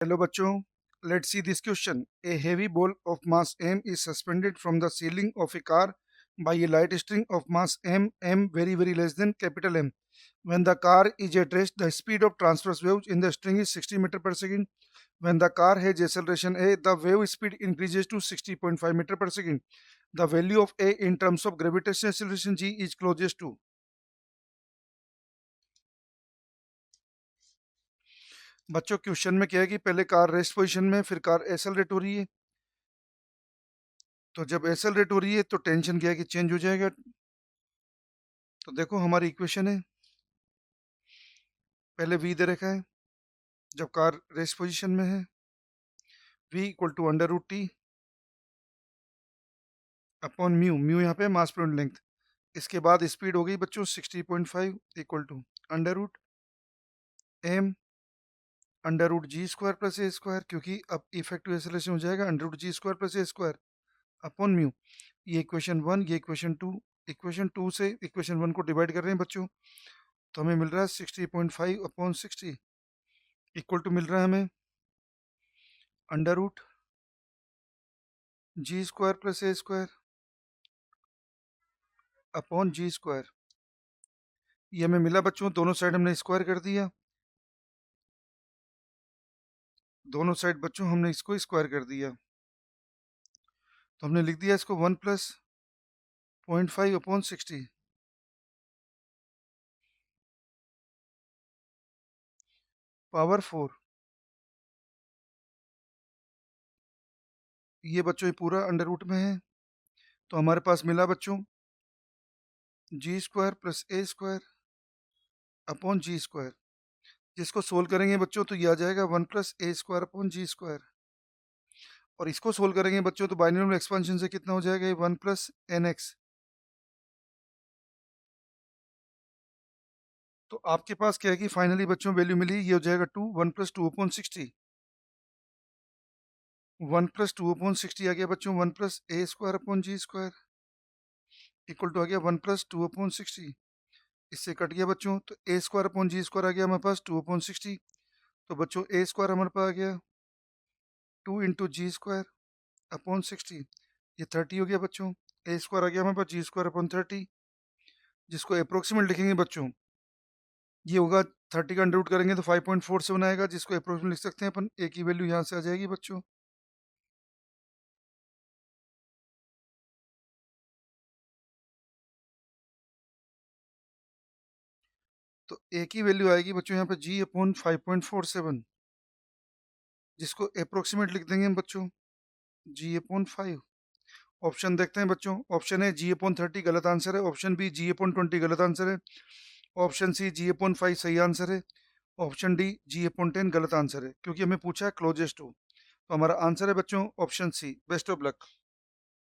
Hello bachcho, let's see this question. A heavy ball of mass m is suspended from the ceiling of a car by a light string of mass m very less than capital M. When the car is at rest, the speed of transverse waves in the string is 60 meter per second. When the car has acceleration a, the wave speed increases to 60.5 meter per second. The value of a in terms of gravitational acceleration g is closest to. बच्चों question में क्या है कि पहले car rest position में, फिर car accelerate हो रही है। तो जब एक्सेलरेट हो रही है तो टेंशन क्या है कि चेंज हो जाएगा। तो देखो हमारी इक्वेशन है, पहले v दे रखा है जब कार रेस्ट पोजीशन में है, v equal to under root T upon mu, mu यहाँ पे मास पर यूनिट लेंथ। इसके बाद स्पीड हो गई बच्चों 60.5 equal to under root M under root g square plus a square, क्योंकि अब इफेक्टिव एक्सेलरेशन हो जाएगा under root g square plus a square upon mu. ये इक्वेशन 1, ये इक्वेशन 2। इक्वेशन 2 से इक्वेशन 1 को डिवाइड कर रहे हैं बच्चों, तो हमें मिल रहा है 60.5 अपॉन 60 इक्वल टू मिल रहा है हमें under root g square plus a square upon g square. ये हमें मिला बच्चों, दोनों साइड हमने स्क्वायर कर दिया, दोनों साइड बच्चों हमने इसको स्क्वायर कर दिया, तो हमने लिख दिया इसको 1 प्लस 0.5 अपॉन 60 पावर 4। ये बच्चों ये पूरा अंडर रूट में है, तो हमारे पास मिला बच्चों जी square plus a square upon g square. जिसको सोल्व करेंगे बच्चों तो ये आ जाएगा 1 plus a square upon g square, और इसको सोल्व करेंगे बच्चों तो बाइनोमियल एक्सपेंशन से कितना हो जाएगा, 1 प्लस एन एक्स। तो आपके पास क्या है कि फाइनली बच्चों वैल्यू मिली, ये हो जाएगा 2, 1 प्लस 2 अपॉन 60, 1 प्लस 2 अपॉन 60 आ गया बच्चों 1 plus a square upon g square equal to आ गया 1 प्लस 2 अपॉन 60। इससे कट गया बच्चों, तो ए स्क्वायर अपॉन जी स्क्वायर आ गया हमारे पास 2 अपॉन 60। तो बच्चों ए स्क्वायर हमारे पास आ गया 2 इंटू जी स्क्वायर अपॉन 60, ये 30 हो गया बच्चों। ए स्क्वायर आ गया हमारे पास जी स्क्वायर अपॉन 30, जिसको अप्रोक्सीमेट लिखेंगे बच्चों, ये होगा 30 का अंडर रूट करेंगे तो 5.47 आएगा, जिसको अप्रोक्सीमेट लिख सकते हैं अपन, ए की वैल्यू यहाँ से आ जाएगी बच्चों। तो ए की वैल्यू आएगी बच्चों यहाँ पे जी अपॉन 5.47, जिसको अप्रोक्सीमेट लिख देंगे हम बच्चों जी अपॉन 5। ऑप्शन देखते हैं बच्चों, ऑप्शन ए जी अपॉन 30 गलत आंसर है, ऑप्शन बी जी अपॉन 20 गलत आंसर है, ऑप्शन सी जी अपॉन 5 सही आंसर है, ऑप्शन डी जी अपॉन 10 गलत आंसर है, क्योंकि हमें पूछा है क्लोजेस्ट टू। तो हमारा आंसर है बच्चों option C. Best of luck.